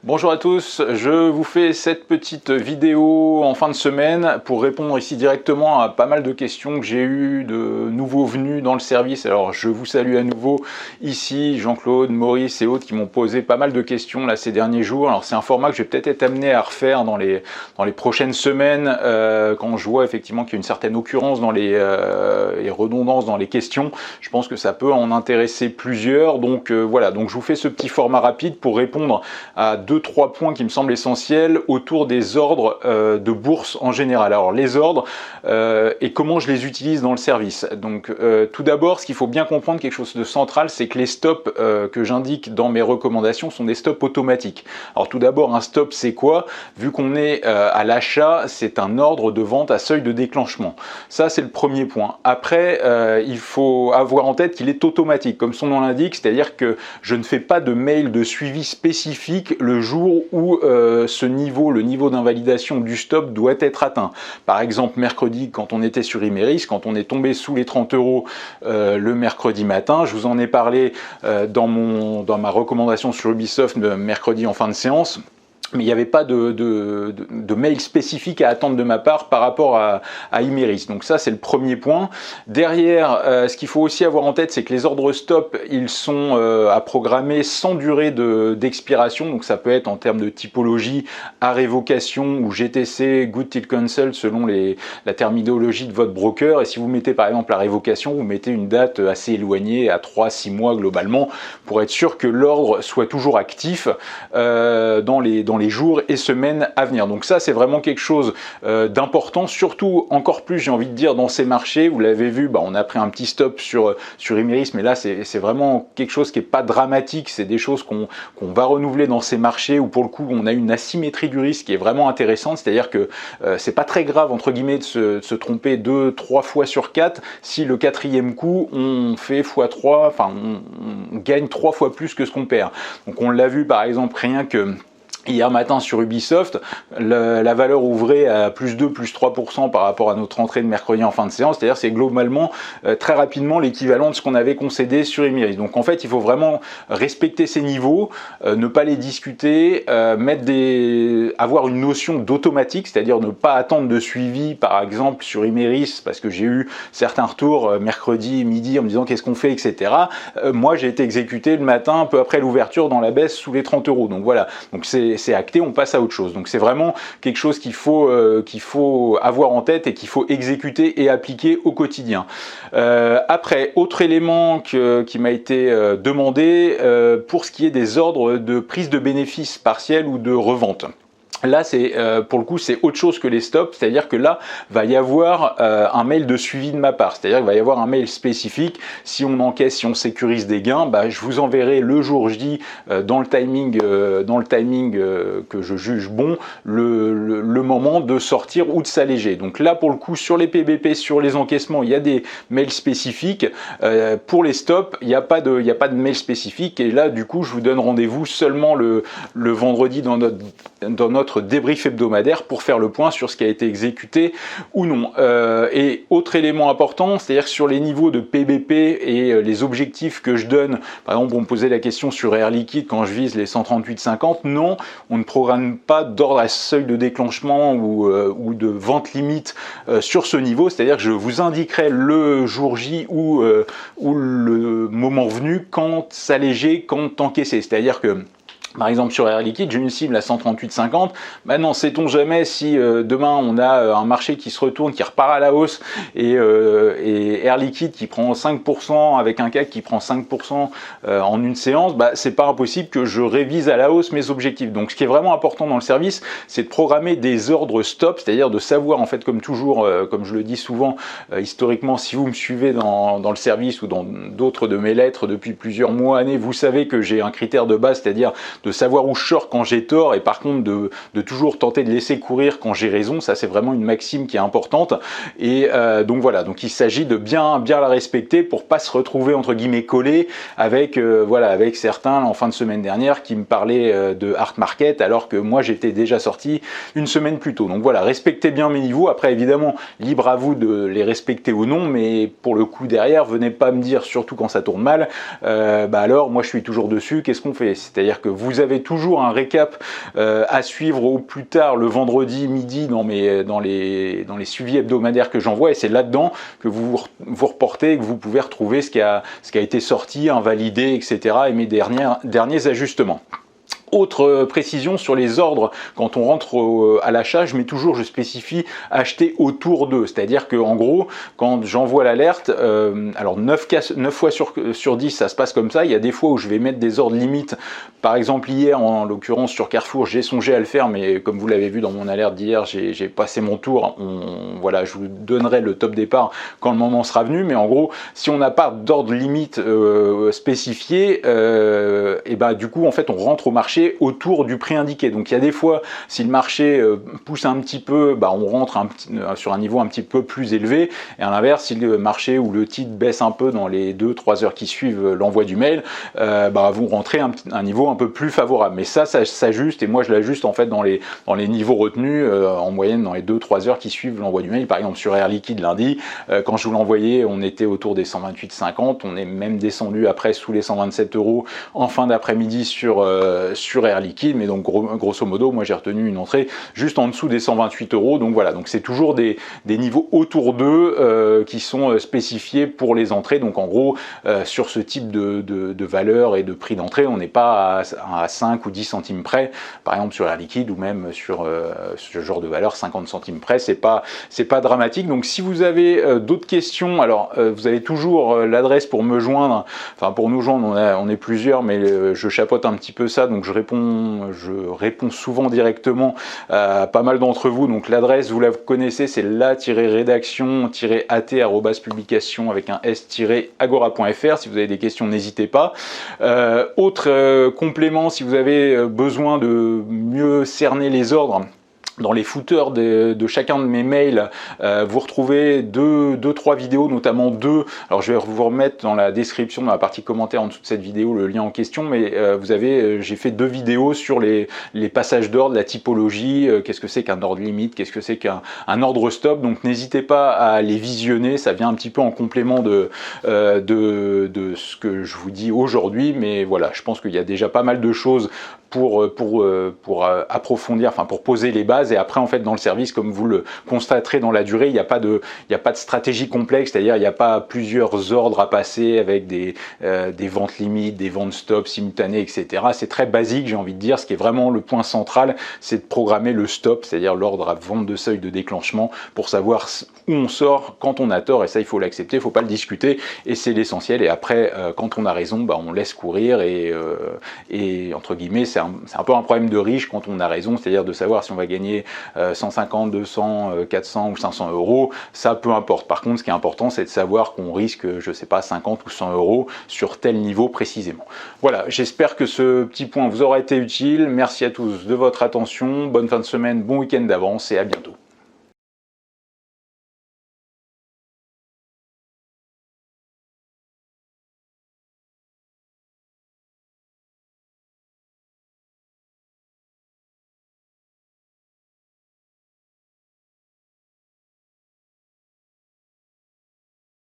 Bonjour à tous, je vous fais cette petite vidéo en fin de semaine pour répondre ici directement à pas mal de questions que j'ai eues de nouveaux venus dans le service. Alors je vous salue à nouveau ici, Jean-Claude, Maurice et autres qui m'ont posé pas mal de questions là ces derniers jours. Alors c'est un format que je vais peut-être être amené à refaire dans les prochaines semaines quand je vois effectivement qu'il y a une certaine occurrence dans les redondances dans les questions. Je pense que ça peut en intéresser plusieurs. Donc voilà, donc je vous fais ce petit format rapide pour répondre à deux, trois points qui me semblent essentiels autour des ordres de bourse en général. Alors les ordres et comment je les utilise dans le service. Donc tout d'abord, ce qu'il faut bien comprendre, quelque chose de central, c'est que les stops que j'indique dans mes recommandations sont des stops automatiques. Alors tout d'abord, un stop c'est quoi? Vu qu'on est à l'achat, c'est un ordre de vente à seuil de déclenchement. Ça c'est le premier point. Après, il faut avoir en tête qu'il est automatique, comme son nom l'indique, c'est-à-dire que je ne fais pas de mail de suivi spécifique le jour où le niveau d'invalidation du stop doit être atteint. Par exemple, mercredi, quand on était sur Imeris, quand on est tombé sous les 30 € le mercredi matin, je vous en ai parlé dans ma recommandation sur Ubisoft mercredi en fin de séance. Mais il n'y avait pas de mail spécifique à attendre de ma part par rapport à Imeris. Donc ça, c'est le premier point. Derrière, ce qu'il faut aussi avoir en tête, c'est que les ordres stop, ils sont à programmer sans durée d'expiration. Donc ça peut être en termes de typologie à révocation ou GTC, Good Till Cancel, selon la terminologie de votre broker. Et si vous mettez par exemple la révocation, vous mettez une date assez éloignée, à 3-6 mois globalement, pour être sûr que l'ordre soit toujours actif dans les jours et semaines à venir. Donc ça, c'est vraiment quelque chose d'important, surtout encore plus, j'ai envie de dire, dans ces marchés. Vous l'avez vu, on a pris un petit stop sur Imeris, mais là, c'est vraiment quelque chose qui n'est pas dramatique. C'est des choses qu'on va renouveler dans ces marchés où, pour le coup, on a une asymétrie du risque qui est vraiment intéressante. C'est-à-dire que c'est pas très grave, entre guillemets, de se tromper 2-3 fois sur 4 si le quatrième coup, on fait x3, enfin, on gagne 3 fois plus que ce qu'on perd. Donc on l'a vu, par exemple, rien que hier matin sur Ubisoft, la valeur ouvrait à plus 2, plus 3% par rapport à notre entrée de mercredi en fin de séance, c'est-à-dire c'est globalement très rapidement l'équivalent de ce qu'on avait concédé sur Imeris. Donc en fait, il faut vraiment respecter ces niveaux, ne pas les discuter, avoir une notion d'automatique, c'est-à-dire ne pas attendre de suivi, par exemple sur Imeris, parce que j'ai eu certains retours mercredi midi en me disant qu'est-ce qu'on fait, etc. Moi, j'ai été exécuté le matin, un peu après l'ouverture, dans la baisse sous les 30 €. Donc voilà, donc c'est acté, on passe à autre chose. Donc c'est vraiment quelque chose qu'il faut avoir en tête et qu'il faut exécuter et appliquer au quotidien. Après, autre élément qui m'a été demandé pour ce qui est des ordres de prise de bénéfices partiels ou de revente. Là, pour le coup, c'est autre chose que les stops, c'est-à-dire que là, va y avoir un mail de suivi de ma part, c'est-à-dire qu'il va y avoir un mail spécifique. Si on encaisse, si on sécurise des gains, je vous enverrai le jour J, dans le timing que je juge bon, le moment de sortir ou de s'alléger. Donc là, pour le coup, sur les PBP, sur les encaissements, il y a des mails spécifiques. Pour les stops, il n'y a pas de mail spécifique. Et là, du coup, je vous donne rendez-vous seulement le vendredi dans notre débrief hebdomadaire pour faire le point sur ce qui a été exécuté ou non. Et autre élément important, c'est-à-dire sur les niveaux de PBP et les objectifs que je donne, par exemple, on me posait la question sur Air Liquide quand je vise les 138,50, non, on ne programme pas d'ordre à seuil de déclenchement ou de vente limite sur ce niveau, c'est-à-dire que je vous indiquerai le jour J ou le moment venu quand s'alléger, quand encaisser, c'est-à-dire que par exemple sur Air Liquide, j'ai une cible à 138,50. Maintenant, sait-on jamais si demain on a un marché qui se retourne, qui repart à la hausse et Air Liquide qui prend 5% avec un CAC qui prend 5% en une séance, c'est pas impossible que je révise à la hausse mes objectifs. Donc ce qui est vraiment important dans le service, c'est de programmer des ordres stop, c'est-à-dire de savoir en fait comme toujours, comme je le dis souvent historiquement, si vous me suivez dans le service ou dans d'autres de mes lettres depuis plusieurs mois, années, vous savez que j'ai un critère de base, c'est-à-dire de savoir où je sors quand j'ai tort et par contre de toujours tenter de laisser courir quand j'ai raison. Ça, c'est vraiment une maxime qui est importante. Et donc voilà, donc il s'agit de bien la respecter pour pas se retrouver entre guillemets collé avec avec certains en fin de semaine dernière qui me parlaient de hard market alors que moi j'étais déjà sorti une semaine plus tôt. Donc voilà, respectez bien mes niveaux. Après évidemment, libre à vous de les respecter ou non, mais pour le coup derrière, venez pas me dire, surtout quand ça tourne mal, alors moi je suis toujours dessus, qu'est-ce qu'on fait? C'est-à-dire que vous vous avez toujours un récap à suivre au plus tard le vendredi midi dans les suivis hebdomadaires que j'envoie, et c'est là-dedans que vous reportez et que vous pouvez retrouver ce qui a été sorti, invalidé, etc. et mes derniers ajustements. Autre précision sur les ordres, quand on rentre à l'achat, je spécifie acheter autour d'eux, c'est-à-dire que en gros, quand j'envoie l'alerte, alors 9 fois sur 10 ça se passe comme ça. Il y a des fois où je vais mettre des ordres limites, par exemple hier en l'occurrence sur Carrefour, j'ai songé à le faire, mais comme vous l'avez vu dans mon alerte d'hier, j'ai passé mon tour. Voilà, je vous donnerai le top départ quand le moment sera venu, mais en gros, si on n'a pas d'ordre limite spécifié, et ben du coup en fait on rentre au marché autour du prix indiqué. Donc il y a des fois, si le marché pousse un petit peu, on rentre sur un niveau un petit peu plus élevé, et à l'inverse, si le marché ou le titre baisse un peu dans les 2-3 heures qui suivent l'envoi du mail, vous rentrez un niveau un peu plus favorable. Mais ça s'ajuste, et moi je l'ajuste en fait dans les niveaux retenus, en moyenne dans les 2-3 heures qui suivent l'envoi du mail. Par exemple sur Air Liquide lundi, quand je vous l'envoyais, on était autour des 128,50, on est même descendu après sous les 127 € en fin d'après-midi sur Air Liquide, mais donc grosso modo, moi j'ai retenu une entrée juste en dessous des 128 €. Donc voilà, donc c'est toujours des niveaux autour d'eux qui sont spécifiés pour les entrées. Donc en gros, sur ce type de valeur et de prix d'entrée, on n'est pas à 5 ou 10 centimes près, par exemple sur Air Liquide, ou même sur ce genre de valeur 50 centimes près, c'est pas dramatique. Donc si vous avez d'autres questions, alors vous avez toujours l'adresse pour me joindre, enfin pour nous joindre, on est plusieurs, mais je chapeaute un petit peu ça, donc je réponds souvent directement à pas mal d'entre vous. Donc l'adresse, vous la connaissez, c'est la-rédaction-at@publication avec un s-agora.fr. Si vous avez des questions, n'hésitez pas. Autre complément, si vous avez besoin de mieux cerner les ordres, dans les footers de chacun de mes mails, vous retrouvez deux, trois vidéos, notamment deux. Alors je vais vous remettre dans la description, dans la partie commentaire en dessous de cette vidéo, le lien en question, mais j'ai fait 2 vidéos sur les passages d'ordre, la typologie, qu'est-ce que c'est qu'un ordre limite, qu'est-ce que c'est qu'un ordre stop. Donc n'hésitez pas à les visionner, ça vient un petit peu en complément de ce que je vous dis aujourd'hui, mais voilà, je pense qu'il y a déjà pas mal de choses pour approfondir, enfin pour poser les bases, et après en fait dans le service, comme vous le constaterez dans la durée, il n'y a pas de stratégie complexe, c'est-à-dire il n'y a pas plusieurs ordres à passer avec des ventes limites, des ventes stop simultanées, etc. C'est très basique, j'ai envie de dire. Ce qui est vraiment le point central, c'est de programmer le stop, c'est-à-dire l'ordre à vente de seuil de déclenchement, pour savoir où on sort quand on a tort, et ça il faut l'accepter, il ne faut pas le discuter, et c'est l'essentiel. Et après quand on a raison, on laisse courir, et entre guillemets c'est un peu un problème de riche quand on a raison, c'est-à-dire de savoir si on va gagner 150, 200, 400 ou 500 €, ça peu importe. Par contre, ce qui est important, c'est de savoir qu'on risque, je sais pas, 50 ou 100 € sur tel niveau précisément. Voilà, j'espère que ce petit point vous aura été utile. Merci à tous de votre attention, bonne fin de semaine, bon week-end d'avance, et à bientôt.